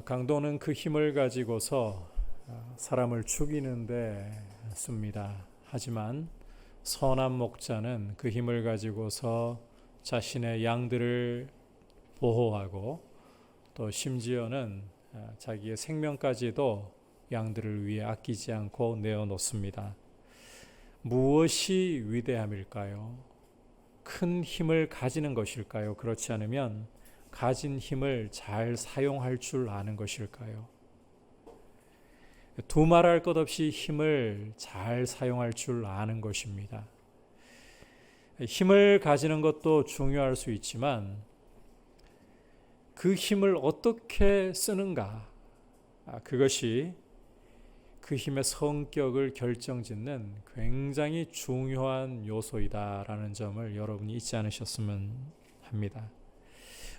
강도는 그 힘을 가지고서 사람을 죽이는데 씁니다. 하지만 선한 목자는 그 힘을 가지고서 자신의 양들을 보호하고 또 심지어는 자기의 생명까지도 양들을 위해 아끼지 않고 내어놓습니다. 무엇이 위대함일까요? 큰 힘을 가지는 것일까요? 그렇지 않으면 가진 힘을 잘 사용할 줄 아는 것일까요? 두말할 것 없이 힘을 잘 사용할 줄 아는 것입니다. 힘을 가지는 것도 중요할 수 있지만 그 힘을 어떻게 쓰는가, 그것이 그 힘의 성격을 결정짓는 굉장히 중요한 요소이다라는 점을 여러분이 잊지 않으셨으면 합니다.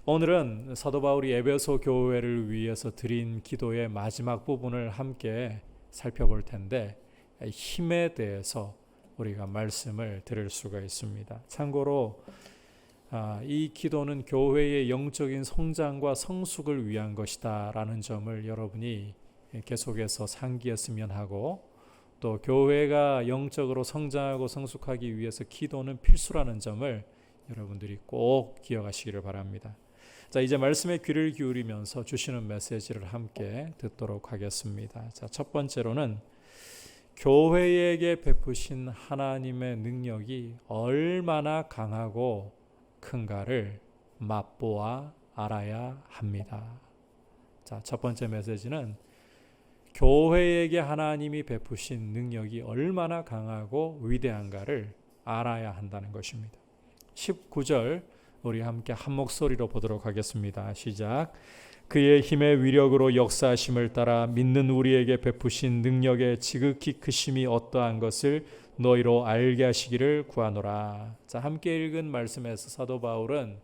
오늘은 사도 바울이 에베소 교회를 위해서 드린 기도의 마지막 부분을 함께 살펴볼 텐데 힘에 대해서 우리가 말씀을 들을 수가 있습니다. 참고로 이 기도는 교회의 영적인 성장과 성숙을 위한 것이다 라는 점을 여러분이 계속해서 상기했으면 하고, 또 교회가 영적으로 성장하고 성숙하기 위해서 기도는 필수라는 점을 여러분들이 꼭 기억하시기를 바랍니다. 자, 이제 말씀에 귀를 기울이면서 주시는 메시지를 함께 듣도록 하겠습니다. 자, 첫 번째로는 교회에게 베푸신 하나님의 능력이 얼마나 강하고 큰가를 맛보아 알아야 합니다. 자, 첫 번째 메시지는 교회에게 하나님이 베푸신 능력이 얼마나 강하고 위대한가를 알아야 한다는 것입니다. 19절 우리 함께 한 목소리로 보도록 하겠습니다. 시작. 그의 힘의 위력으로 역사하심을 따라 믿는 우리에게 베푸신 능력의 지극히 크심이 어떠한 것을 너희로 알게 하시기를 구하노라. 자, 함께 읽은 말씀에서 사도 바울은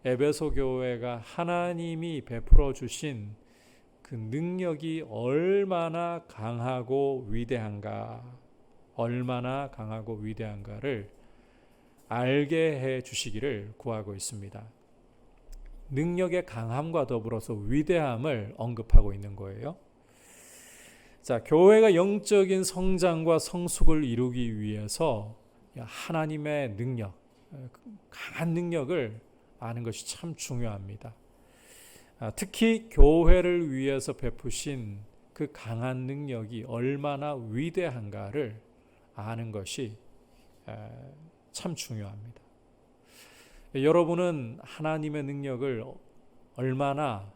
에베소 교회가 하나님이 베풀어 주신 그 능력이 얼마나 강하고 위대한가, 얼마나 강하고 위대한가를 알게 해 주시기를 구하고 있습니다. 능력의 강함과 더불어서 위대함을 언급하고 있는 거예요. 자, 교회가 영적인 성장과 성숙을 이루기 위해서 하나님의 능력, 강한 능력을 아는 것이 참 중요합니다. 특히 교회를 위해서 베푸신 그 강한 능력이 얼마나 위대한가를 아는 것이 참 중요합니다. 여러분은 하나님의 능력을 얼마나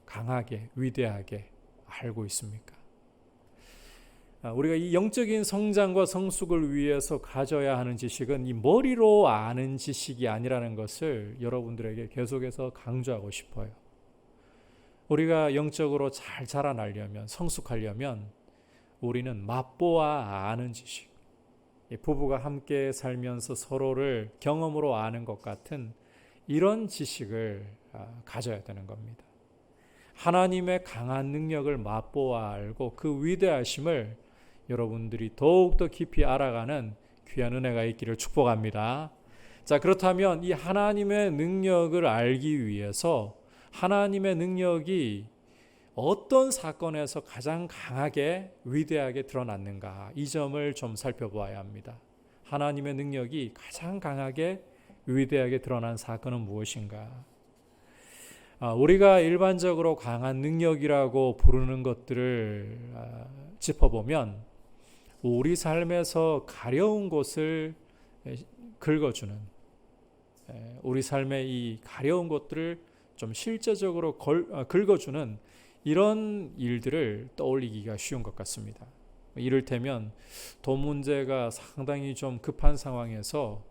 강하게, 위대하게 알고 있습니까? 우리가 이 영적인 성장과 성숙을 위해서 가져야 하는 지식은 이 머리로 아는 지식이 아니라는 것을 여러분들에게 계속해서 강조하고 싶어요. 우리가 영적으로 잘 자라나려면, 성숙하려면 우리는 맛보아 아는 지식, 부부가 함께 살면서 서로를 경험으로 아는 것 같은 이런 지식을 가져야 되는 겁니다. 하나님의 강한 능력을 맛보아 알고 그 위대하심을 여러분들이 더욱더 깊이 알아가는 귀한 은혜가 있기를 축복합니다. 자, 그렇다면 이 하나님의 능력을 알기 위해서 하나님의 능력이 어떤 사건에서 가장 강하게 위대하게 드러났는가, 이 점을 좀 살펴보아야 합니다. 하나님의 능력이 가장 강하게 위대하게 드러난 사건은 무엇인가? 우리가 일반적으로 강한 능력이라고 부르는 것들을 짚어보면 우리 삶에서 가려운 곳을 긁어주는, 우리 삶의 이 가려운 것들을 좀 실제적으로 긁어주는 이런 일들을 떠올리기가 쉬운 것 같습니다. 이를테면 돈 문제가 상당히 좀 급한 상황에서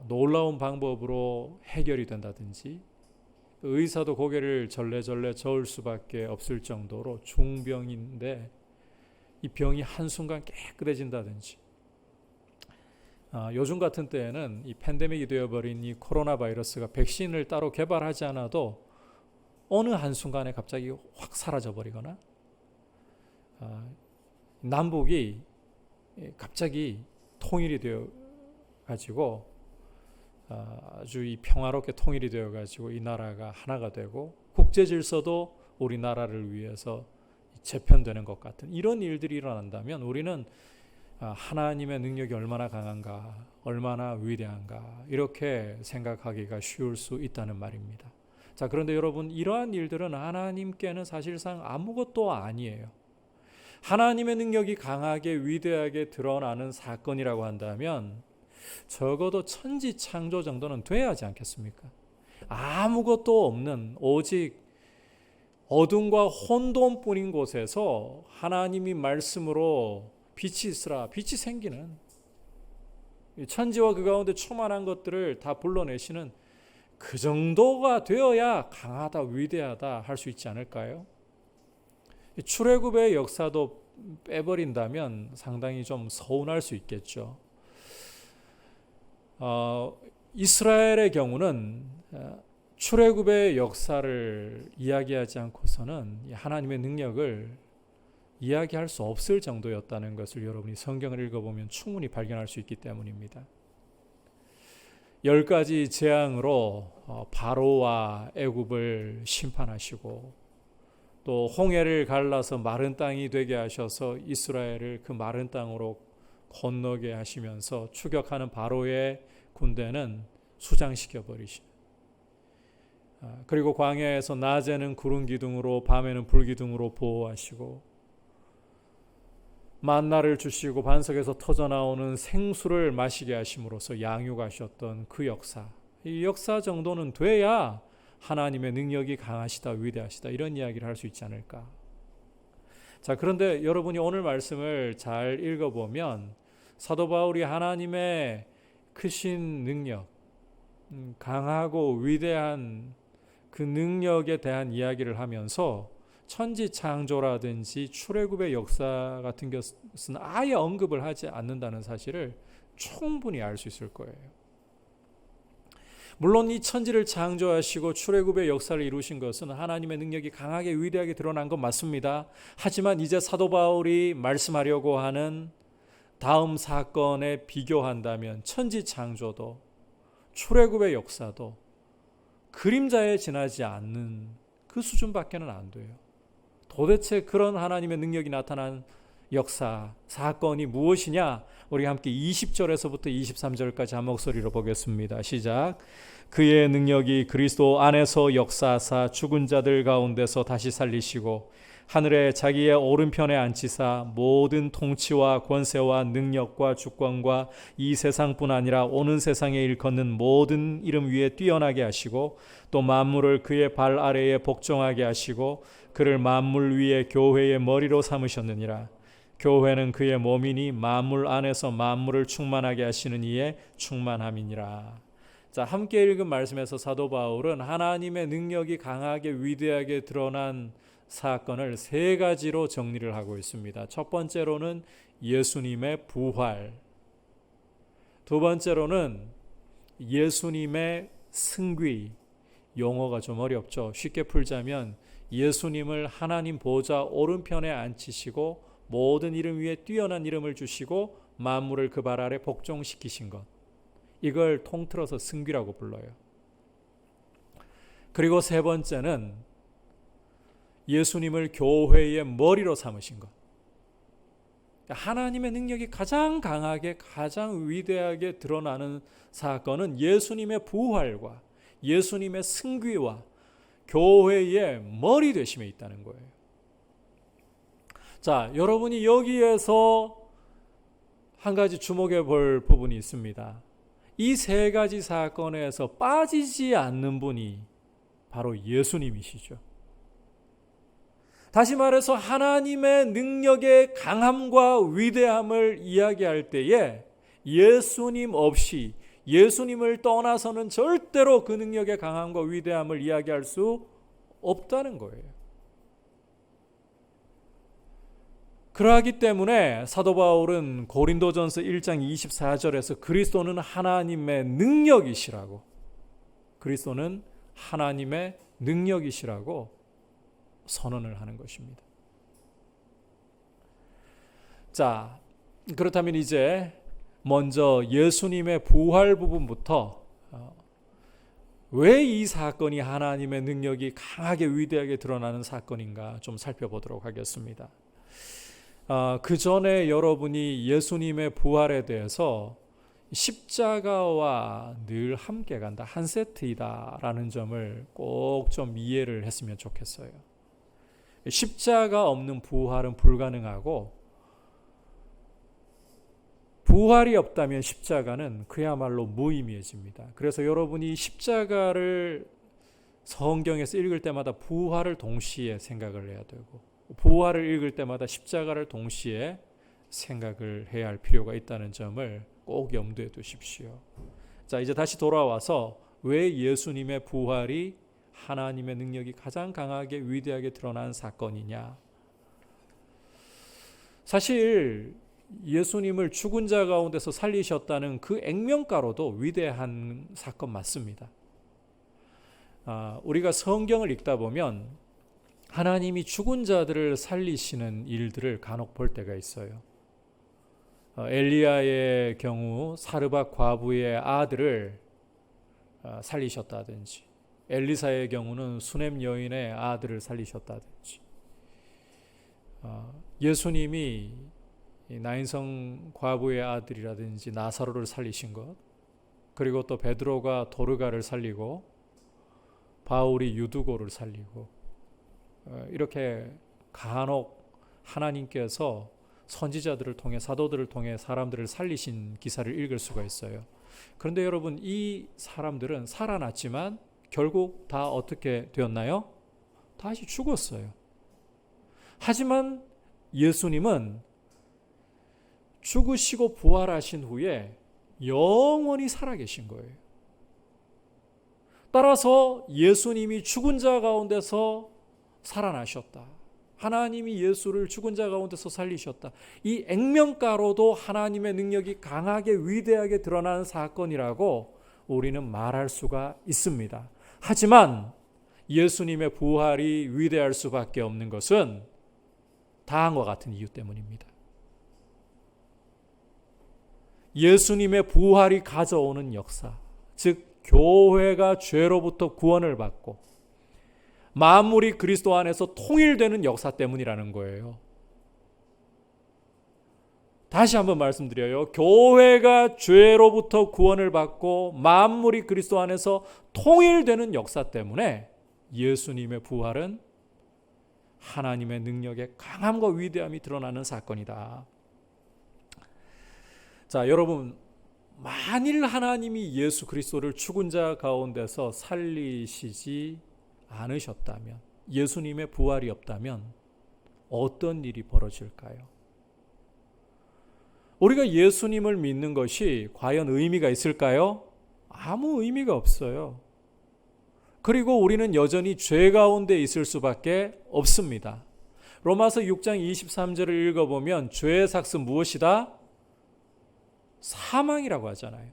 놀라운 방법으로 해결이 된다든지, 의사도 고개를 절레절레 저을 수밖에 없을 정도로 중병인데 이 병이 한순간 깨끗해진다든지, 요즘 같은 때에는 이 팬데믹이 되어버린 이 코로나 바이러스가 백신을 따로 개발하지 않아도 어느 한순간에 갑자기 확 사라져버리거나, 남북이 갑자기 통일이 되어 가지고 아주 이 평화롭게 통일이 되어가지고 이 나라가 하나가 되고 국제 질서도 우리나라를 위해서 재편되는 것 같은 이런 일들이 일어난다면 우리는 하나님의 능력이 얼마나 강한가, 얼마나 위대한가 이렇게 생각하기가 쉬울 수 있다는 말입니다. 자, 그런데 여러분, 이러한 일들은 하나님께는 사실상 아무것도 아니에요. 하나님의 능력이 강하게 위대하게 드러나는 사건이라고 한다면 적어도 천지창조 정도는 돼야 하지 않겠습니까? 아무것도 없는 오직 어둠과 혼돈뿐인 곳에서 하나님이 말씀으로 빛이 있으라, 빛이 생기는, 천지와 그 가운데 충만한 것들을 다 불러내시는 그 정도가 되어야 강하다, 위대하다 할 수 있지 않을까요? 출애굽의 역사도 빼버린다면 상당히 좀 서운할 수 있겠죠. 이스라엘의 경우는 출애굽의 역사를 이야기하지 않고서는 하나님의 능력을 이야기할 수 없을 정도였다는 것을 여러분이 성경을 읽어보면 충분히 발견할 수 있기 때문입니다. 10가지 재앙으로 바로와 애굽을 심판하시고 또 홍해를 갈라서 마른 땅이 되게 하셔서 이스라엘을 그 마른 땅으로 건너게 하시면서 추격하는 바로의 군대는 수장시켜 버리시는, 그리고 광야에서 낮에는 구름 기둥으로 밤에는 불 기둥으로 보호하시고 만나를 주시고 반석에서 터져나오는 생수를 마시게 하심으로써 양육하셨던 그 역사, 이 역사 정도는 돼야 하나님의 능력이 강하시다, 위대하시다 이런 이야기를 할 수 있지 않을까. 자, 그런데 여러분이 오늘 말씀을 잘 읽어보면 사도 바울이 하나님의 크신 능력, 강하고 위대한 그 능력에 대한 이야기를 하면서 천지창조라든지 출애굽의 역사 같은 것은 아예 언급을 하지 않는다는 사실을 충분히 알 수 있을 거예요. 물론 이 천지를 창조하시고 출애굽의 역사를 이루신 것은 하나님의 능력이 강하게 위대하게 드러난 건 맞습니다. 하지만 이제 사도 바울이 말씀하려고 하는 다음 사건에 비교한다면 천지 창조도 출애굽의 역사도 그림자에 지나지 않는 그 수준밖에는 안 돼요. 도대체 그런 하나님의 능력이 나타난 역사, 사건이 무엇이냐? 우리 함께 20절에서부터 23절까지 한 목소리로 보겠습니다. 시작. 그의 능력이 그리스도 안에서 역사하사 죽은 자들 가운데서 다시 살리시고 하늘에 자기의 오른편에 앉히사 모든 통치와 권세와 능력과 주권과 이 세상뿐 아니라 오는 세상에 일컫는 모든 이름 위에 뛰어나게 하시고 또 만물을 그의 발 아래에 복종하게 하시고 그를 만물 위에 교회의 머리로 삼으셨느니라. 교회는 그의 몸이니 만물 안에서 만물을 충만하게 하시는 이의 충만함이니라. 자, 함께 읽은 말씀에서 사도 바울은 하나님의 능력이 강하게 위대하게 드러난 사건을 세 가지로 정리를 하고 있습니다. 첫 번째로는 예수님의 부활, 두 번째로는 예수님의 승귀, 용어가 좀 어렵죠. 쉽게 풀자면 예수님을 하나님 보좌 오른편에 앉히시고 모든 이름 위에 뛰어난 이름을 주시고 만물을 그 발 아래 복종시키신 것, 이걸 통틀어서 승귀라고 불러요. 그리고 세 번째는 예수님을 교회의 머리로 삼으신 것. 하나님의 능력이 가장 강하게 가장 위대하게 드러나는 사건은 예수님의 부활과 예수님의 승귀와 교회의 머리 되심에 있다는 거예요. 자, 여러분이 여기에서 한 가지 주목해 볼 부분이 있습니다. 이 세 가지 사건에서 빠지지 않는 분이 바로 예수님이시죠. 다시 말해서 하나님의 능력의 강함과 위대함을 이야기할 때에 예수님 없이, 예수님을 떠나서는 절대로 그 능력의 강함과 위대함을 이야기할 수 없다는 거예요. 그러하기 때문에 사도 바울은 고린도전서 1장 24절에서 그리스도는 하나님의 능력이시라고, 그리스도는 하나님의 능력이시라고 선언을 하는 것입니다. 자, 그렇다면 이제 먼저 예수님의 부활 부분부터 왜 이 사건이 하나님의 능력이 강하게 위대하게 드러나는 사건인가 좀 살펴보도록 하겠습니다. 그 전에 여러분이 예수님의 부활에 대해서 십자가와 늘 함께 간다, 한 세트이다 라는 점을 꼭 좀 이해를 했으면 좋겠어요. 십자가 없는 부활은 불가능하고, 부활이 없다면 십자가는 그야말로 무의미해집니다. 그래서 여러분이 십자가를 성경에서 읽을 때마다 부활을 동시에 생각을 해야 되고, 부활을 읽을 때마다 십자가를 동시에 생각을 해야 할 필요가 있다는 점을 꼭 염두에 두십시오. 자, 이제 다시 돌아와서 왜 예수님의 부활이 하나님의 능력이 가장 강하게 위대하게 드러난 사건이냐. 사실 예수님을 죽은 자 가운데서 살리셨다는 그 액면가로도 위대한 사건 맞습니다. 우리가 성경을 읽다 보면 하나님이 죽은 자들을 살리시는 일들을 간혹 볼 때가 있어요. 엘리야의 경우 사르밧 과부의 아들을 살리셨다든지, 엘리사의 경우는 수넴 여인의 아들을 살리셨다든지, 예수님이 나인성 과부의 아들이라든지 나사로를 살리신 것, 그리고 또 베드로가 도르가를 살리고 바울이 유두고를 살리고, 이렇게 간혹 하나님께서 선지자들을 통해, 사도들을 통해 사람들을 살리신 기사를 읽을 수가 있어요. 그런데 여러분, 이 사람들은 살아났지만 결국 다 어떻게 되었나요? 다시 죽었어요. 하지만 예수님은 죽으시고 부활하신 후에 영원히 살아계신 거예요. 따라서 예수님이 죽은 자 가운데서 살아나셨다, 하나님이 예수를 죽은 자 가운데서 살리셨다, 이 액면가로도 하나님의 능력이 강하게 위대하게 드러나는 사건이라고 우리는 말할 수가 있습니다. 하지만 예수님의 부활이 위대할 수밖에 없는 것은 다음과 같은 이유 때문입니다. 예수님의 부활이 가져오는 역사, 즉 교회가 죄로부터 구원을 받고 만물이 그리스도 안에서 통일되는 역사 때문이라는 거예요. 다시 한번 말씀드려요. 교회가 죄로부터 구원을 받고 만물이 그리스도 안에서 통일되는 역사 때문에 예수님의 부활은 하나님의 능력의 강함과 위대함이 드러나는 사건이다. 자, 여러분, 만일 하나님이 예수 그리스도를 죽은 자 가운데서 살리시지 않으셨다면, 예수님의 부활이 없다면 어떤 일이 벌어질까요? 우리가 예수님을 믿는 것이 과연 의미가 있을까요? 아무 의미가 없어요. 그리고 우리는 여전히 죄 가운데 있을 수밖에 없습니다. 로마서 6장 23절을 읽어보면 죄의 삭은 무엇이다? 사망이라고 하잖아요.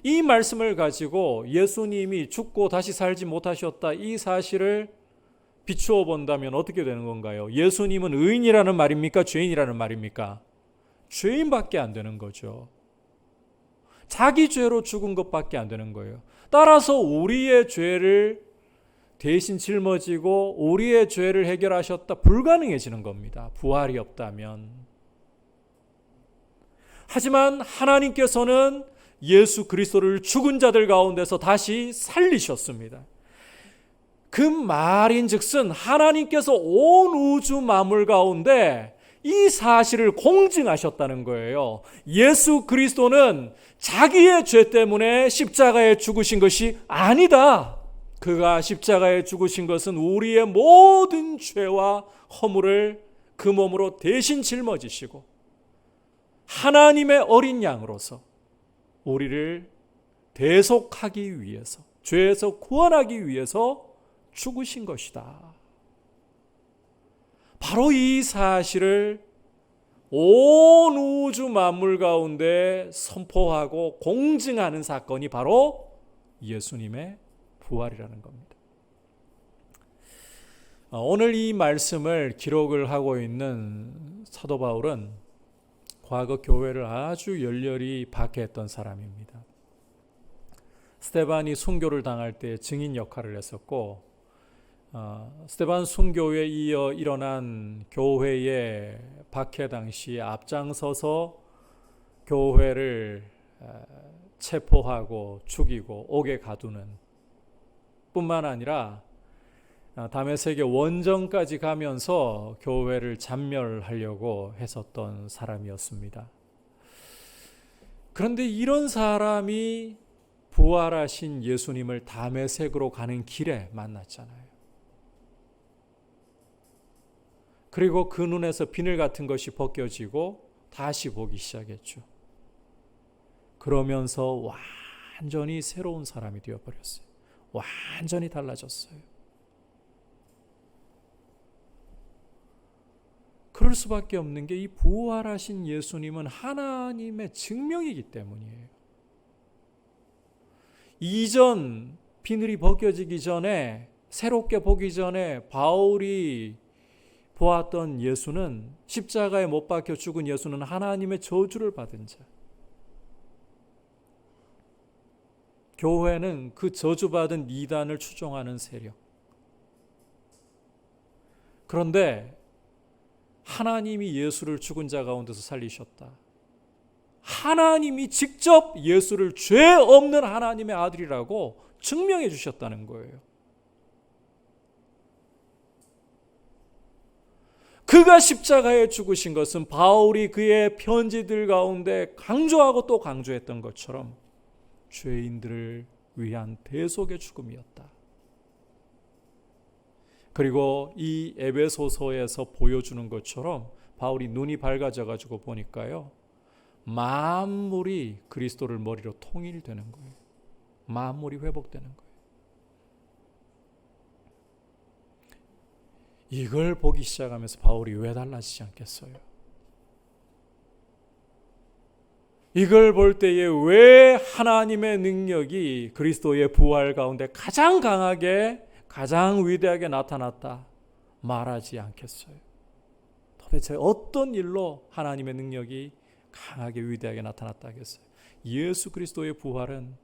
이 말씀을 가지고 예수님이 죽고 다시 살지 못하셨다, 이 사실을 비추어 본다면 어떻게 되는 건가요? 예수님은 의인이라는 말입니까? 죄인이라는 말입니까? 죄인밖에 안 되는 거죠. 자기 죄로 죽은 것밖에 안 되는 거예요. 따라서 우리의 죄를 대신 짊어지고 우리의 죄를 해결하셨다, 불가능해지는 겁니다. 부활이 없다면. 하지만 하나님께서는 예수 그리스도를 죽은 자들 가운데서 다시 살리셨습니다. 그 말인즉슨 하나님께서 온 우주 만물 가운데 이 사실을 공증하셨다는 거예요. 예수 그리스도는 자기의 죄 때문에 십자가에 죽으신 것이 아니다. 그가 십자가에 죽으신 것은 우리의 모든 죄와 허물을 그 몸으로 대신 짊어지시고 하나님의 어린 양으로서 우리를 대속하기 위해서, 죄에서 구원하기 위해서 죽으신 것이다. 바로 이 사실을 온 우주 만물 가운데 선포하고 공증하는 사건이 바로 예수님의 부활이라는 겁니다. 오늘 이 말씀을 기록을 하고 있는 사도 바울은 과거 교회를 아주 열렬히 박해했던 사람입니다. 스데반이 순교를 당할 때 증인 역할을 했었고, 스데반 순교에 이어 일어난 교회의 박해 당시에 앞장서서 교회를 체포하고 죽이고 옥에 가두는 뿐만 아니라 다메섹의 원정까지 가면서 교회를 잔멸하려고 했었던 사람이었습니다. 그런데 이런 사람이 부활하신 예수님을 다메섹으로 가는 길에 만났잖아요. 그리고 그 눈에서 비늘 같은 것이 벗겨지고 다시 보기 시작했죠. 그러면서 완전히 새로운 사람이 되어버렸어요. 완전히 달라졌어요. 그럴 수밖에 없는 게 이 부활하신 예수님은 하나님의 증명이기 때문이에요. 이전 비늘이 벗겨지기 전에, 새롭게 보기 전에 바울이 보았던 예수는, 십자가에 못 박혀 죽은 예수는 하나님의 저주를 받은 자. 교회는 그 저주받은 이단을 추종하는 세력. 그런데 하나님이 예수를 죽은 자 가운데서 살리셨다. 하나님이 직접 예수를 죄 없는 하나님의 아들이라고 증명해 주셨다는 거예요. 그가 십자가에 죽으신 것은 바울이 그의 편지들 가운데 강조하고 또 강조했던 것처럼 죄인들을 위한 대속의 죽음이었다. 그리고 이 에베소서에서 보여주는 것처럼 바울이 눈이 밝아져 가지고 보니까요, 만물이 그리스도를 머리로 통일되는 거예요. 만물이 회복되는 거예요. 이걸 보기 시작하면서 바울이 왜 달라지지 않겠어요? 이걸 볼 때에 왜 하나님의 능력이 그리스도의 부활 가운데 가장 강하게, 가장 위대하게 나타났다 말하지 않겠어요? 도대체 어떤 일로 하나님의 능력이 강하게 위대하게 나타났다 하겠어요? 예수 그리스도의 부활은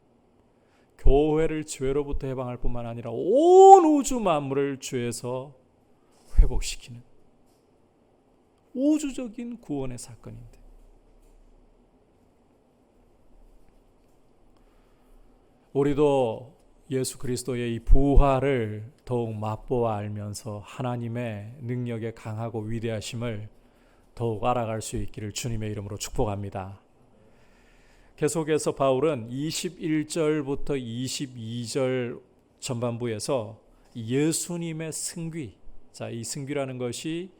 교회를 죄로부터 해방할 뿐만 아니라 온 우주 만물을 죄에서 회복시키는 우주적인 구원의 사건인데, 우리도 예수 그리스도의 이 부활을 더욱 맛보아 알면서 하나님의 능력의 강하고 위대하심을 더욱 알아갈 수 있기를 주님의 이름으로 축복합니다. 계속해서 바울은 21절부터 22절 전반부에서 예수님의 승귀, 이 승귀라는 것이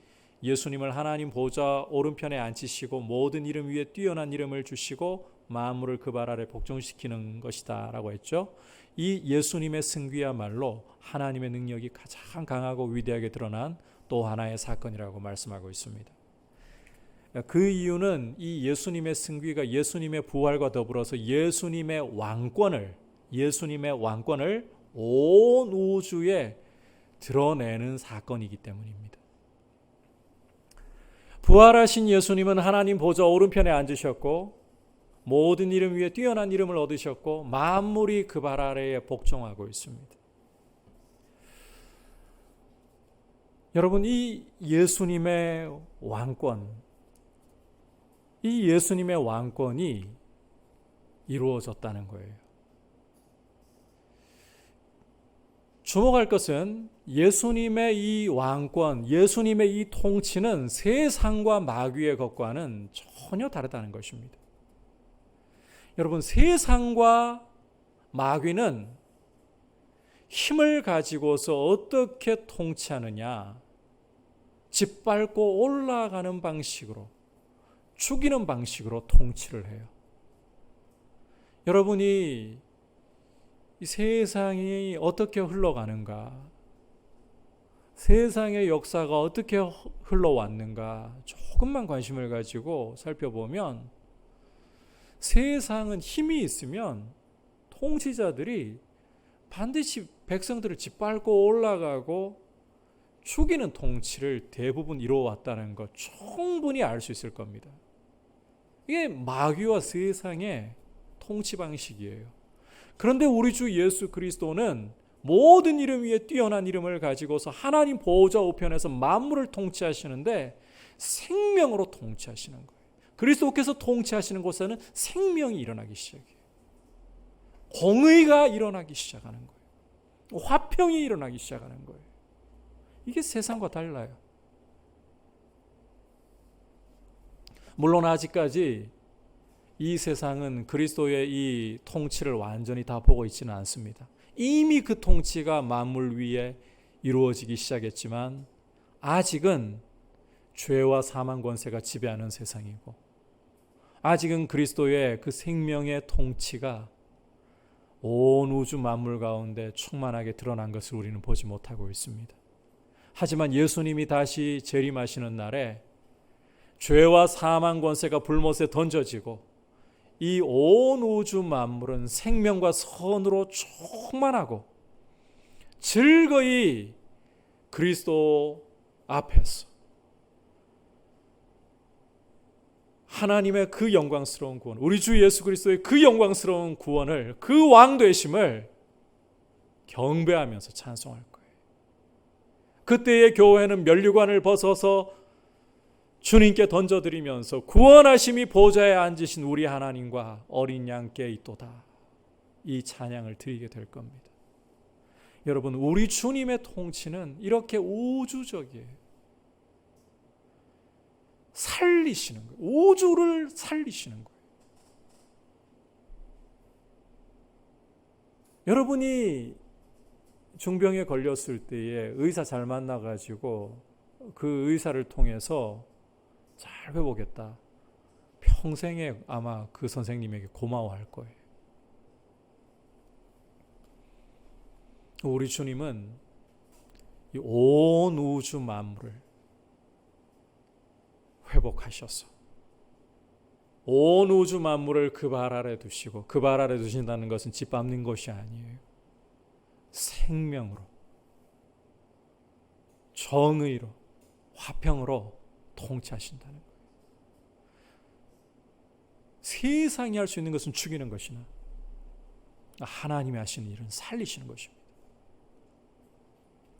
예수님을 하나님 보좌 오른편에 앉히시고 모든 이름 위에 뛰어난 이름을 주시고 만물을 그 발 아래 복종시키는 것이다 라고 했죠. 이 예수님의 승귀야말로 하나님의 능력이 가장 강하고 위대하게 드러난 또 하나의 사건이라고 말씀하고 있습니다. 그 이유는 이 예수님의 승귀가 예수님의 부활과 더불어서 예수님의 왕권을 온 우주에 드러내는 사건이기 때문입니다. 부활하신 예수님은 하나님 보좌 오른편에 앉으셨고 모든 이름 위에 뛰어난 이름을 얻으셨고 만물이 그 발 아래에 복종하고 있습니다. 여러분, 이 예수님의 왕권, 이 예수님의 왕권이 이루어졌다는 거예요. 주목할 것은 예수님의 이 왕권, 예수님의 이 통치는 세상과 마귀의 것과는 전혀 다르다는 것입니다. 여러분, 세상과 마귀는 힘을 가지고서 어떻게 통치하느냐, 짓밟고 올라가는 방식으로, 죽이는 방식으로 통치를 해요. 여러분이 이 세상이 어떻게 흘러가는가, 세상의 역사가 어떻게 흘러왔는가 조금만 관심을 가지고 살펴보면 세상은 힘이 있으면 통치자들이 반드시 백성들을 짓밟고 올라가고 죽이는 통치를 대부분 이루어왔다는 것 충분히 알 수 있을 겁니다. 이게 마귀와 세상의 통치 방식이에요. 그런데 우리 주 예수 그리스도는 모든 이름 위에 뛰어난 이름을 가지고서 하나님 보호자 우편에서 만물을 통치하시는데 생명으로 통치하시는 거예요. 그리스도께서 통치하시는 곳에는 생명이 일어나기 시작해요. 공의가 일어나기 시작하는 거예요. 화평이 일어나기 시작하는 거예요. 이게 세상과 달라요. 물론 아직까지 이 세상은 그리스도의 이 통치를 완전히 다 보고 있지는 않습니다. 이미 그 통치가 만물 위에 이루어지기 시작했지만 아직은 죄와 사망 권세가 지배하는 세상이고, 아직은 그리스도의 그 생명의 통치가 온 우주 만물 가운데 충만하게 드러난 것을 우리는 보지 못하고 있습니다. 하지만 예수님이 다시 재림하시는 날에 죄와 사망 권세가 불못에 던져지고 이 온 우주 만물은 생명과 선으로 충만하고 즐거이 그리스도 앞에서 하나님의 그 영광스러운 구원, 우리 주 예수 그리스도의 그 영광스러운 구원을, 그 왕되심을 경배하면서 찬송할 거예요. 그때의 교회는 면류관을 벗어서 주님께 던져드리면서 구원하심이 보좌에 앉으신 우리 하나님과 어린 양께 있도다, 이 찬양을 드리게 될 겁니다. 여러분, 우리 주님의 통치는 이렇게 우주적이에요. 살리시는 거예요. 우주를 살리시는 거예요. 여러분이 중병에 걸렸을 때에 의사 잘 만나가지고 그 의사를 통해서 잘 회복했다, 평생에 아마 그 선생님에게 고마워할 거예요. 우리 주님은 이 온 우주 만물을 회복하셔서 온 우주 만물을 그 발 아래 두시고, 그 발 아래 두신다는 것은 짓밟는 것이 아니에요. 생명으로, 정의로, 화평으로 통치하신다는 거예요. 세상이 할 수 있는 것은 죽이는 것이나 하나님이 하시는 일은 살리시는 것입니다.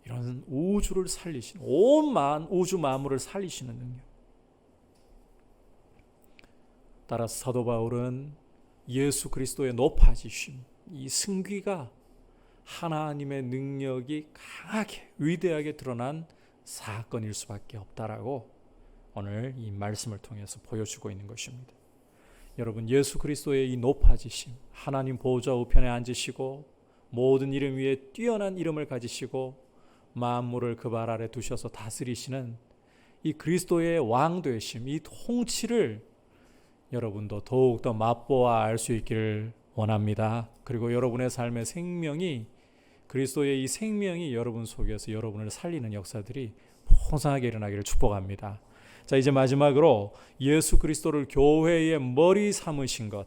이런 우주를 살리시는, 온 우주 만물을 살리시는 능력. 따라서 사도 바울은 예수 그리스도의 높아지심, 이 승귀가 하나님의 능력이 강하게 위대하게 드러난 사건일 수밖에 없다라고 오늘 이 말씀을 통해서 보여주고 있는 것입니다. 여러분, 예수 그리스도의 이 높아지심, 하나님 보좌 우편에 앉으시고 모든 이름 위에 뛰어난 이름을 가지시고 만물을 그 발 아래 두셔서 다스리시는 이 그리스도의 왕되심, 이 통치를 여러분도 더욱더 맛보아 알 수 있기를 원합니다. 그리고 여러분의 삶의 생명이, 그리스도의 이 생명이 여러분 속에서 여러분을 살리는 역사들이 풍성하게 일어나기를 축복합니다. 자, 이제 마지막으로 예수 그리스도를 교회의 머리 삼으신 것,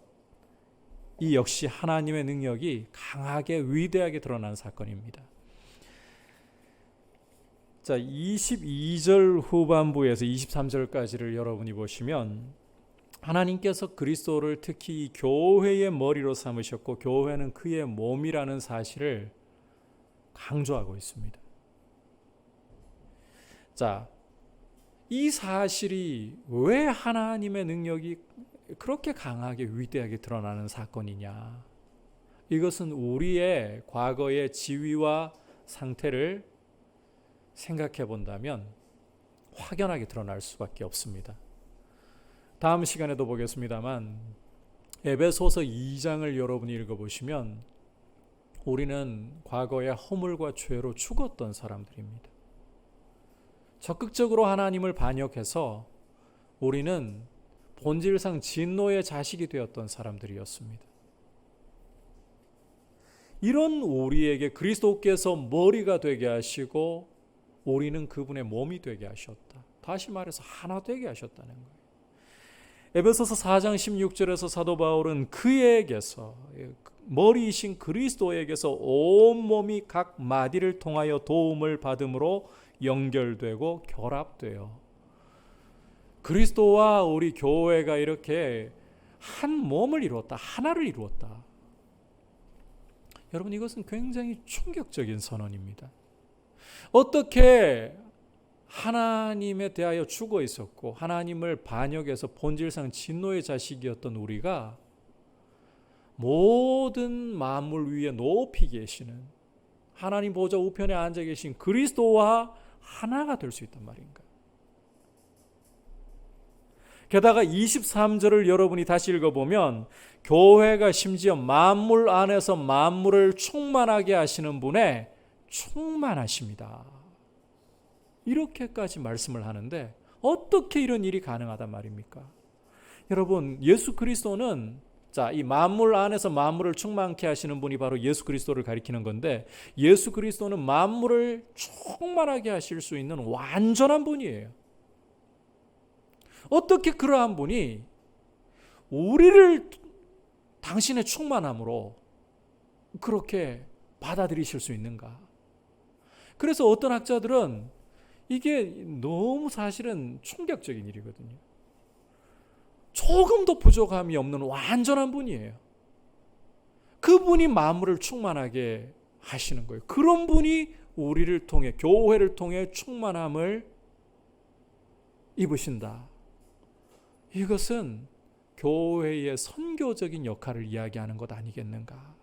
이 역시 하나님의 능력이 강하게 위대하게 드러난 사건입니다. 자, 22절 후반부에서 23절까지를 여러분이 보시면 하나님께서 그리스도를 특히 교회의 머리로 삼으셨고 교회는 그의 몸이라는 사실을 강조하고 있습니다. 자, 이 사실이 왜 하나님의 능력이 그렇게 강하게 위대하게 드러나는 사건이냐? 이것은 우리의 과거의 지위와 상태를 생각해 본다면 확연하게 드러날 수밖에 없습니다. 다음 시간에도 보겠습니다만 에베소서 2장을 여러분이 읽어보시면 우리는 과거의 허물과 죄로 죽었던 사람들입니다. 적극적으로 하나님을 반역해서 우리는 본질상 진노의 자식이 되었던 사람들이었습니다. 이런 우리에게 그리스도께서 머리가 되게 하시고 우리는 그분의 몸이 되게 하셨다. 다시 말해서 하나 되게 하셨다는 거예요. 에베소서 4장 16절에서 사도 바울은 그에게서, 머리이신 그리스도에게서 온몸이 각 마디를 통하여 도움을 받음으로 연결되고 결합되어 그리스도와 우리 교회가 이렇게 한 몸을 이루었다, 하나를 이루었다. 여러분, 이것은 굉장히 충격적인 선언입니다. 어떻게 하나님에 대하여 죽어 있었고 하나님을 반역해서 본질상 진노의 자식이었던 우리가 모든 만물 위에 높이 계시는 하나님 보좌 우편에 앉아 계신 그리스도와 하나가 될 수 있단 말인가? 게다가 23절을 여러분이 다시 읽어보면 교회가 심지어 만물 안에서 만물을 충만하게 하시는 분의 충만하십니다. 이렇게까지 말씀을 하는데 어떻게 이런 일이 가능하단 말입니까? 여러분, 예수 그리스도는 이 만물 안에서 만물을 충만케 하시는 분이 바로 예수 그리스도를 가리키는 건데, 예수 그리스도는 만물을 충만하게 하실 수 있는 완전한 분이에요. 어떻게 그러한 분이 우리를 당신의 충만함으로 그렇게 받아들이실 수 있는가? 그래서 어떤 학자들은 이게 너무 사실은 충격적인 일이거든요. 조금도 부족함이 없는 완전한 분이에요. 그분이 만물을 충만하게 하시는 거예요. 그런 분이 우리를 통해, 교회를 통해 충만함을 입으신다. 이것은 교회의 선교적인 역할을 이야기하는 것 아니겠는가?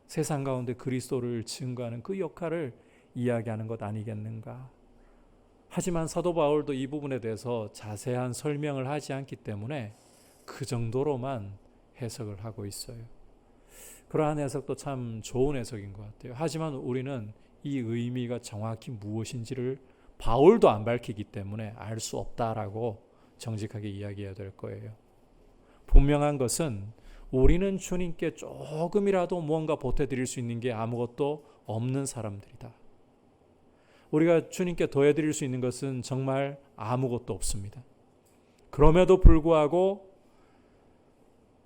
세상 가운데 그리스도를 증거하는 그 역할을 이야기하는 것 아니겠는가? 하지만 사도 바울도 이 부분에 대해서 자세한 설명을 하지 않기 때문에 그 정도로만 해석을 하고 있어요. 그러한 해석도 참 좋은 해석인 것 같아요. 하지만 우리는 이 의미가 정확히 무엇인지를 바울도 안 밝히기 때문에 알 수 없다라고 정직하게 이야기해야 될 거예요. 분명한 것은 우리는 주님께 조금이라도 무언가 보태드릴 수 있는 게 아무것도 없는 사람들이다. 우리가 주님께 더해드릴 수 있는 것은 정말 아무것도 없습니다. 그럼에도 불구하고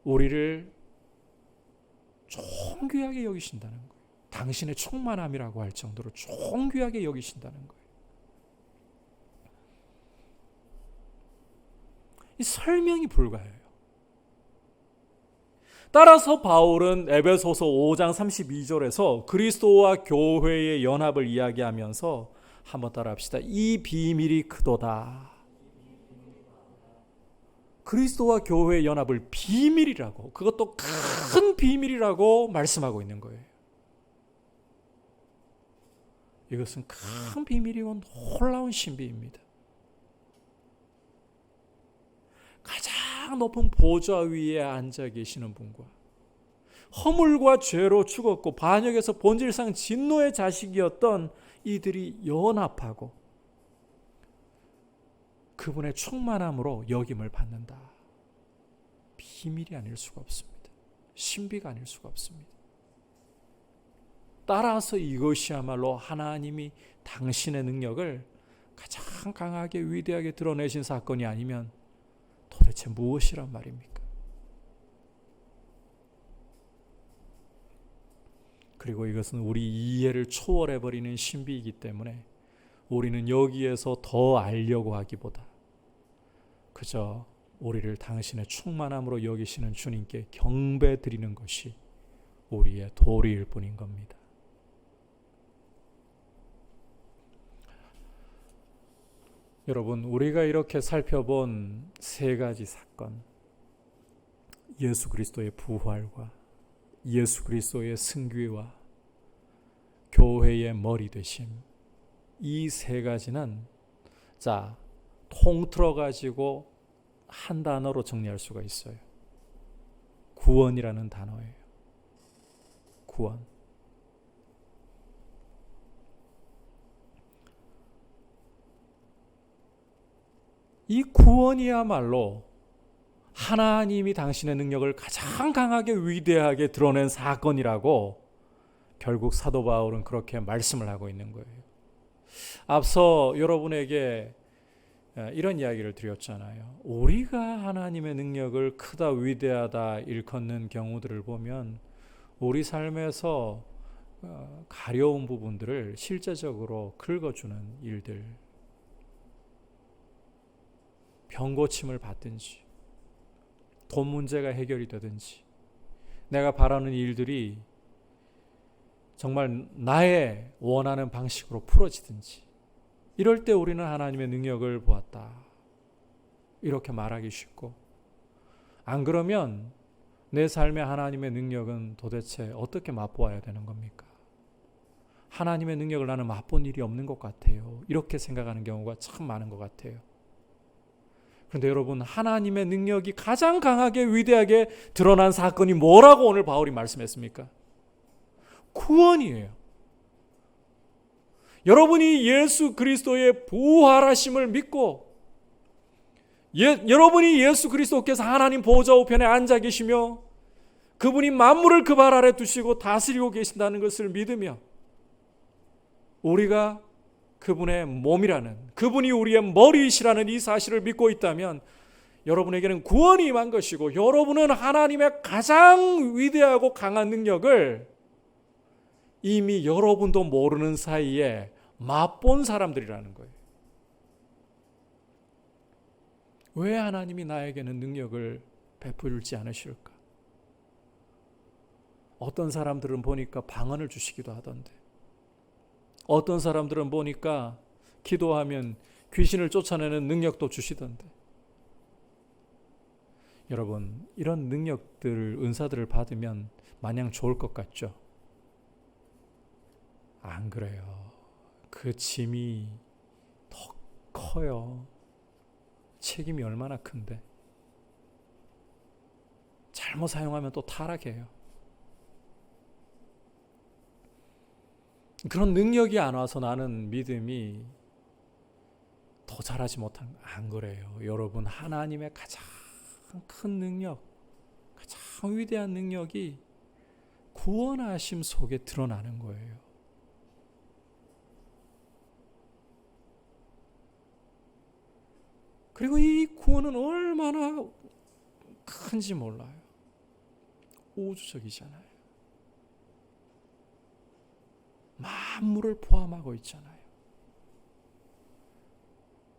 우리를 존귀하게 여기신다는 거예요. 당신의 충만함이라고 할 정도로 존귀하게 여기신다는 거예요. 이 설명이 불가해요. 따라서 바울은 에베소서 5장 32절에서 그리스도와 교회의 연합을 이야기하면서 한번 따라합시다. 이 비밀이 크도다. 그리스도와 교회의 연합을 비밀이라고, 그것도 큰 비밀이라고 말씀하고 있는 거예요. 이것은 큰 비밀이고 놀라운 신비입니다. 가장 높은 보좌 위에 앉아 계시는 분과 허물과 죄로 죽었고 반역에서 본질상 진노의 자식이었던 이들이 연합하고 그분의 충만함으로 역임을 받는다. 비밀이 아닐 수가 없습니다. 신비가 아닐 수가 없습니다. 따라서 이것이야말로 하나님이 당신의 능력을 가장 강하게 위대하게 드러내신 사건이 아니면 도대체 무엇이란 말입니까? 그리고 이것은 우리 이해를 초월해버리는 신비이기 때문에 우리는 여기에서 더 알려고 하기보다 그저 우리를 당신의 충만함으로 여기시는 주님께 경배 드리는 것이 우리의 도리일 뿐인 겁니다. 여러분, 우리가 이렇게 살펴본 세 가지 사건, 예수 그리스도의 부활과 예수 그리스도의 승귀와 교회의 머리 되심, 이 세 가지는 통틀어 가지고 한 단어로 정리할 수가 있어요. 구원이라는 단어예요. 구원. 이 구원이야말로 하나님이 당신의 능력을 가장 강하게 위대하게 드러낸 사건이라고 결국 사도 바울은 그렇게 말씀을 하고 있는 거예요. 앞서 여러분에게 이런 이야기를 드렸잖아요. 우리가 하나님의 능력을 크다 위대하다 일컫는 경우들을 보면 우리 삶에서 가려운 부분들을 실제적으로 긁어주는 일들, 병고침을 받든지 돈 문제가 해결이 되든지 내가 바라는 일들이 정말 나의 원하는 방식으로 풀어지든지, 이럴 때 우리는 하나님의 능력을 보았다, 이렇게 말하기 쉽고, 안 그러면 내 삶의 하나님의 능력은 도대체 어떻게 맛보아야 되는 겁니까? 하나님의 능력을 나는 맛본 일이 없는 것 같아요, 이렇게 생각하는 경우가 참 많은 것 같아요. 그런데 여러분, 하나님의 능력이 가장 강하게 위대하게 드러난 사건이 뭐라고 오늘 바울이 말씀했습니까? 구원이에요. 여러분이 예수 그리스도의 부활하심을 믿고, 여러분이 예수 그리스도께서 하나님 보좌 우편에 앉아 계시며 그분이 만물을 그 발 아래 두시고 다스리고 계신다는 것을 믿으며, 우리가 그분의 몸이라는, 그분이 우리의 머리이시라는 이 사실을 믿고 있다면 여러분에게는 구원이 임한 것이고, 여러분은 하나님의 가장 위대하고 강한 능력을 이미 여러분도 모르는 사이에 맛본 사람들이라는 거예요. 왜 하나님이 나에게는 능력을 베풀지 않으실까? 어떤 사람들은 보니까 방언을 주시기도 하던데, 어떤 사람들은 보니까 기도하면 귀신을 쫓아내는 능력도 주시던데, 여러분, 이런 능력들, 은사들을 받으면 마냥 좋을 것 같죠? 안 그래요. 그 짐이 더 커요. 책임이 얼마나 큰데. 잘못 사용하면 또 타락해요. 그런 능력이 안 와서 나는 믿음이 더 잘하지 못한, 안 그래요. 여러분, 하나님의 가장 큰 능력, 가장 위대한 능력이 구원하심 속에 드러나는 거예요. 그리고 이 구원은 얼마나 큰지 몰라요. 우주적이잖아요. 만물을 포함하고 있잖아요.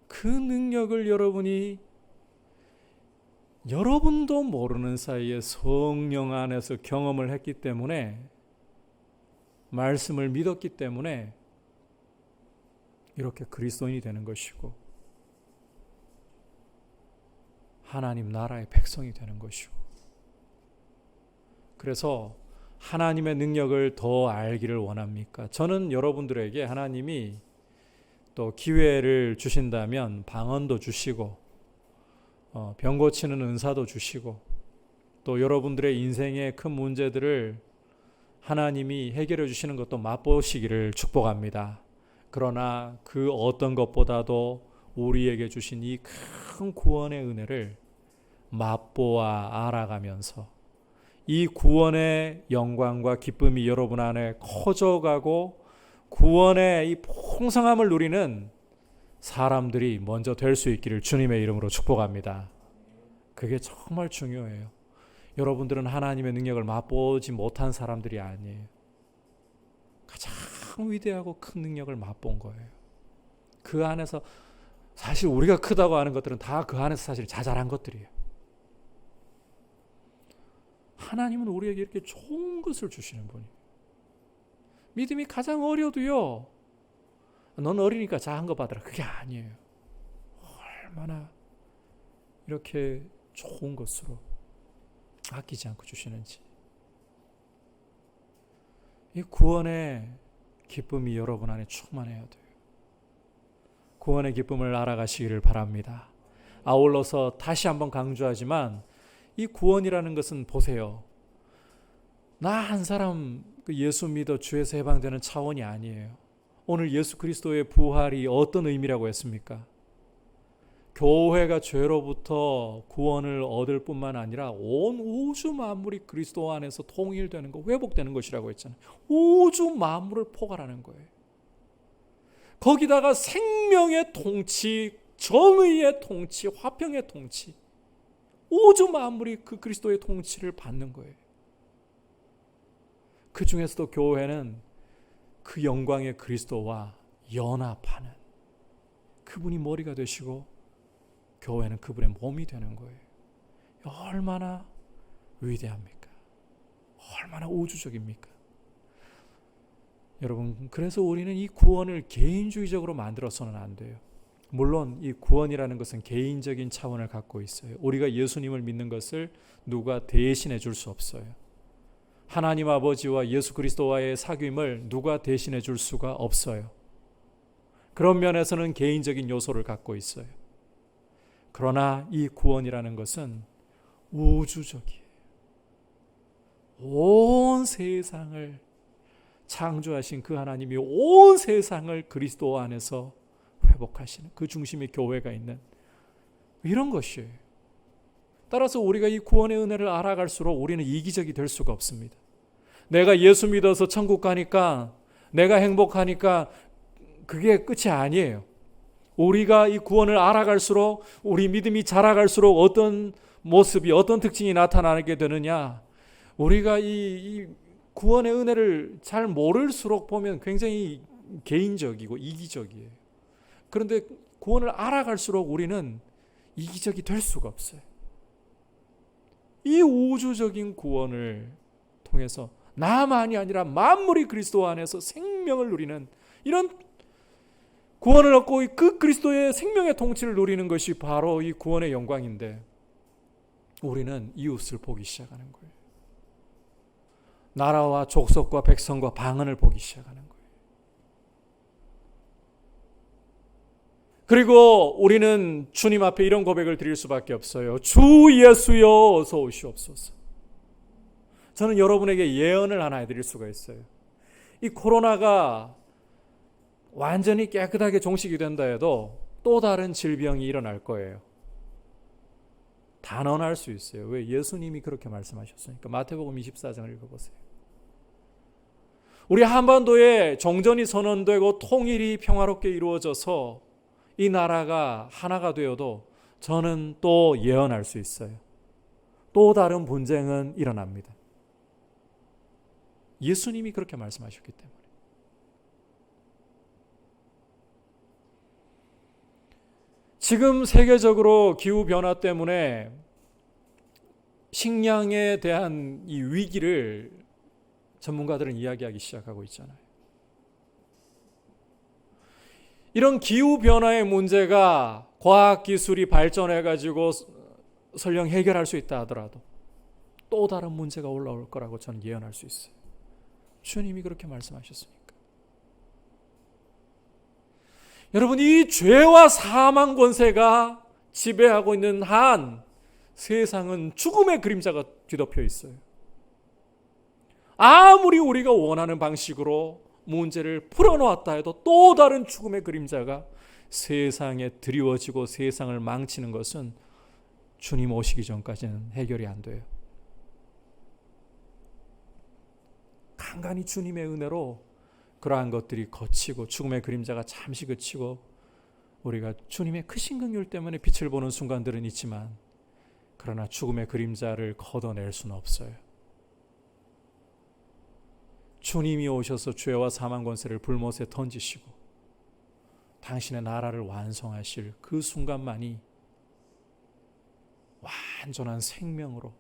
그 능력을 여러분도 모르는 사이에 성령 안에서 경험을 했기 때문에, 말씀을 믿었기 때문에 이렇게 그리스도인이 되는 것이고, 하나님 나라의 백성이 되는 것이고, 그래서 하나님의 능력을 더 알기를 원합니까? 저는 여러분들에게 하나님이 또 기회를 주신다면 방언도 주시고, 병 고치는 은사도 주시고, 또 여러분들의 인생의 큰 문제들을 하나님이 해결해 주시는 것도 맛보시기를 축복합니다. 그러나 그 어떤 것보다도 우리에게 주신 이 큰 구원의 은혜를 맛보아 알아가면서, 이 구원의 영광과 기쁨이 여러분 안에 커져가고 구원의 이 풍성함을 누리는 사람들이 먼저 될 수 있기를 주님의 이름으로 축복합니다. 그게 정말 중요해요. 여러분들은 하나님의 능력을 맛보지 못한 사람들이 아니에요. 가장 위대하고 큰 능력을 맛본 거예요. 그 안에서 사실 우리가 크다고 하는 것들은 다 그 안에서 사실 자잘한 것들이에요. 하나님은 우리에게 이렇게 좋은 것을 주시는 분이에요. 믿음이 가장 어려도요, 넌 어리니까 작은 거 받으라, 그게 아니에요. 얼마나 이렇게 좋은 것으로 아끼지 않고 주시는지. 이 구원의 기쁨이 여러분 안에 충만해야 돼요. 구원의 기쁨을 알아가시기를 바랍니다. 아울러서 다시 한번 강조하지만, 이 구원이라는 것은 보세요. 나 한 사람 예수 믿어 주에서 해방되는 차원이 아니에요. 오늘 예수 그리스도의 부활이 어떤 의미라고 했습니까? 교회가 죄로부터 구원을 얻을 뿐만 아니라 온 우주 만물이 그리스도 안에서 통일되는 것, 회복되는 것이라고 했잖아요. 우주 만물을 포괄하는 거예요. 거기다가 생명의 통치, 정의의 통치, 화평의 통치, 우주 만물이 그 그리스도의 통치를 받는 거예요. 그 중에서도 교회는 그 영광의 그리스도와 연합하는, 그분이 머리가 되시고 교회는 그분의 몸이 되는 거예요. 얼마나 위대합니까? 얼마나 우주적입니까? 여러분, 그래서 우리는 이 구원을 개인주의적으로 만들어서는 안 돼요. 물론 이 구원이라는 것은 개인적인 차원을 갖고 있어요. 우리가 예수님을 믿는 것을 누가 대신해 줄 수 없어요. 하나님 아버지와 예수 그리스도와의 사귐을 누가 대신해 줄 수가 없어요. 그런 면에서는 개인적인 요소를 갖고 있어요. 그러나 이 구원이라는 것은 우주적이에요. 온 세상을 창조하신 그 하나님이 온 세상을 그리스도 안에서 회복하시는 그 중심에 교회가 있는 이런 것이에요. 따라서 우리가 이 구원의 은혜를 알아갈수록 우리는 이기적이 될 수가 없습니다. 내가 예수 믿어서 천국 가니까, 내가 행복하니까 그게 끝이 아니에요. 우리가 이 구원을 알아갈수록, 우리 믿음이 자라갈수록 어떤 모습이, 어떤 특징이 나타나게 되느냐, 우리가 이 구원의 은혜를 잘 모를수록 보면 굉장히 개인적이고 이기적이에요. 그런데 구원을 알아갈수록 우리는 이기적이 될 수가 없어요. 이 우주적인 구원을 통해서 나만이 아니라 만물이 그리스도 안에서 생명을 누리는 이런 구원을 얻고 그 그리스도의 생명의 통치를 누리는 것이 바로 이 구원의 영광인데, 우리는 이웃을 보기 시작하는 거예요. 나라와 족속과 백성과 방언을 보기 시작하는 거예요. 그리고 우리는 주님 앞에 이런 고백을 드릴 수밖에 없어요. 주 예수여 어서 오시옵소서. 저는 여러분에게 예언을 하나 해드릴 수가 있어요. 이 코로나가 완전히 깨끗하게 종식이 된다 해도 또 다른 질병이 일어날 거예요. 단언할 수 있어요. 왜? 예수님이 그렇게 말씀하셨으니까. 마태복음 24장을 읽어보세요. 우리 한반도에 정전이 선언되고 통일이 평화롭게 이루어져서 이 나라가 하나가 되어도 저는 또 예언할 수 있어요. 또 다른 분쟁은 일어납니다. 예수님이 그렇게 말씀하셨기 때문에. 지금 세계적으로 기후변화 때문에 식량에 대한 이 위기를 전문가들은 이야기하기 시작하고 있잖아요. 이런 기후변화의 문제가 과학기술이 발전해가지고 설령 해결할 수 있다 하더라도 또 다른 문제가 올라올 거라고 저는 예언할 수 있어요. 주님이 그렇게 말씀하셨으니까. 여러분, 이 죄와 사망 권세가 지배하고 있는 한 세상은 죽음의 그림자가 뒤덮여 있어요. 아무리 우리가 원하는 방식으로 문제를 풀어놓았다 해도 또 다른 죽음의 그림자가 세상에 드리워지고 세상을 망치는 것은 주님 오시기 전까지는 해결이 안 돼요. 간간히 주님의 은혜로 그러한 것들이 거치고 죽음의 그림자가 잠시 그치고 우리가 주님의 크신 긍휼 때문에 빛을 보는 순간들은 있지만, 그러나 죽음의 그림자를 걷어낼 수는 없어요. 주님이 오셔서 죄와 사망 권세를 불못에 던지시고 당신의 나라를 완성하실 그 순간만이 완전한 생명으로,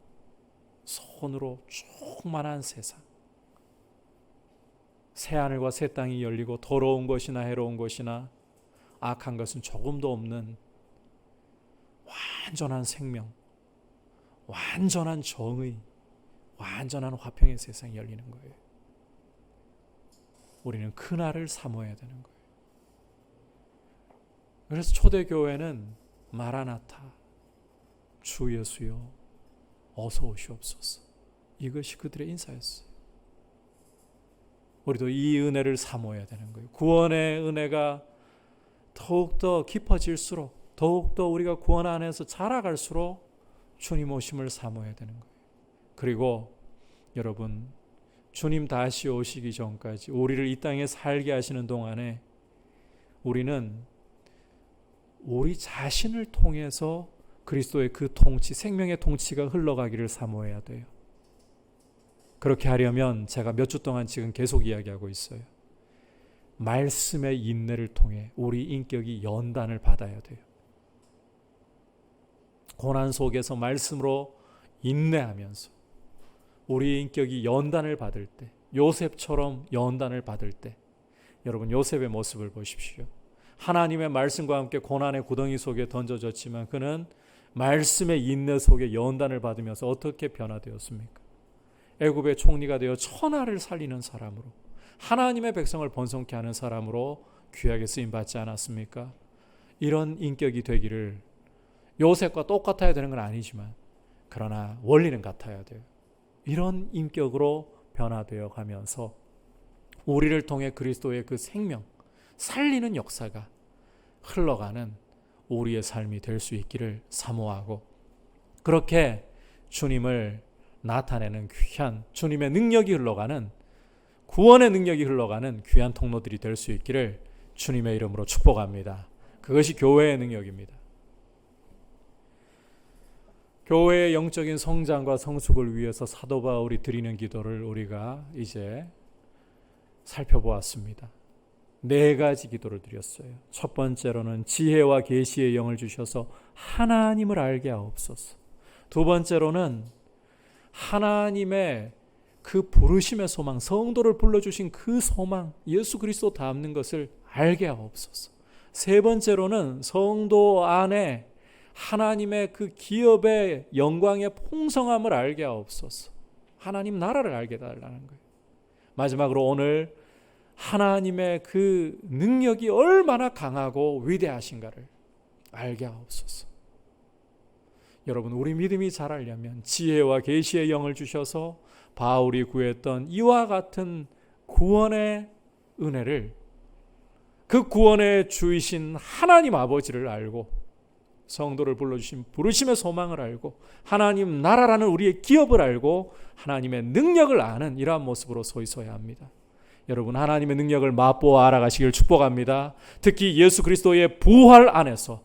손으로 충만한 세상, 새하늘과 새 땅이 열리고 더러운 것이나 해로운 것이나 악한 것은 조금도 없는 완전한 생명, 완전한 정의, 완전한 화평의 세상이 열리는 거예요. 우리는 그날을 사모해야 되는 거예요. 그래서 초대교회는 마라나타, 주 예수여 어서 오시옵소서, 이것이 그들의 인사였어요. 우리도 이 은혜를 사모해야 되는 거예요. 구원의 은혜가 더욱더 깊어질수록, 더욱더 우리가 구원 안에서 자라갈수록 주님 오심을 사모해야 되는 거예요. 그리고 여러분, 주님 다시 오시기 전까지 우리를 이 땅에 살게 하시는 동안에 우리는 우리 자신을 통해서 그리스도의 그 통치, 생명의 통치가 흘러가기를 사모해야 돼요. 그렇게 하려면 제가 몇 주 동안 지금 계속 이야기하고 있어요. 말씀의 인내를 통해 우리 인격이 연단을 받아야 돼요. 고난 속에서 말씀으로 인내하면서 우리 인격이 연단을 받을 때 요셉처럼 연단을 받을 때 여러분 요셉의 모습을 보십시오. 하나님의 말씀과 함께 고난의 구덩이 속에 던져졌지만 그는 말씀의 인내 속에 연단을 받으면서 어떻게 변화되었습니까? 애굽의 총리가 되어 천하를 살리는 사람으로, 하나님의 백성을 번성케 하는 사람으로 귀하게 쓰임받지 않았습니까? 이런 인격이 되기를, 요셉과 똑같아야 되는 건 아니지만 그러나 원리는 같아야 돼요. 이런 인격으로 변화되어 가면서 우리를 통해 그리스도의 그 생명, 살리는 역사가 흘러가는 우리의 삶이 될 수 있기를 사모하고, 그렇게 주님을 나타내는 귀한, 주님의 능력이 흘러가는, 구원의 능력이 흘러가는 귀한 통로들이 될 수 있기를 주님의 이름으로 축복합니다. 그것이 교회의 능력입니다. 교회의 영적인 성장과 성숙을 위해서 사도 바울이 드리는 기도를 우리가 이제 살펴보았습니다. 4가지 기도를 드렸어요. 첫 번째로는 지혜와 계시의 영을 주셔서 하나님을 알게 하옵소서. 두 번째로는 하나님의 그 부르심의 소망, 성도를 불러주신 그 소망, 예수 그리스도 닮는 것을 알게 하옵소서. 세 번째로는 성도 안에 하나님의 그 기업의 영광의 풍성함을 알게 하옵소서. 하나님 나라를 알게 달라는 거예요. 마지막으로 오늘 하나님의 그 능력이 얼마나 강하고 위대하신가를 알게 하옵소서. 여러분, 우리 믿음이 자라려면 지혜와 계시의 영을 주셔서 바울이 구했던 이와 같은 구원의 은혜를, 그 구원의 주이신 하나님 아버지를 알고, 성도를 불러주신 부르심의 소망을 알고, 하나님 나라라는 우리의 기업을 알고 하나님의 능력을 아는 이러한 모습으로 서 있어야 합니다. 여러분, 하나님의 능력을 맛보아 알아가시길 축복합니다. 특히 예수 그리스도의 부활 안에서,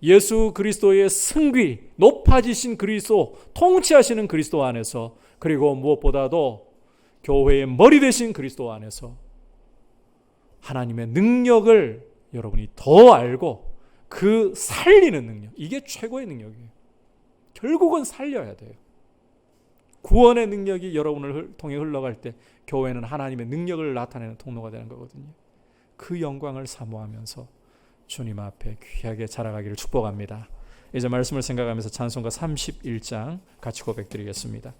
예수 그리스도의 승귀, 높아지신 그리스도, 통치하시는 그리스도 안에서, 그리고 무엇보다도 교회의 머리 되신 그리스도 안에서 하나님의 능력을 여러분이 더 알고 그 살리는 능력, 이게 최고의 능력이에요. 결국은 살려야 돼요. 구원의 능력이 여러분을 통해 흘러갈 때 교회는 하나님의 능력을 나타내는 통로가 되는 거거든요. 그 영광을 사모하면서 주님 앞에 귀하게 자라가기를 축복합니다. 이제 말씀을 생각하면서 찬송가 31장 같이 고백드리겠습니다.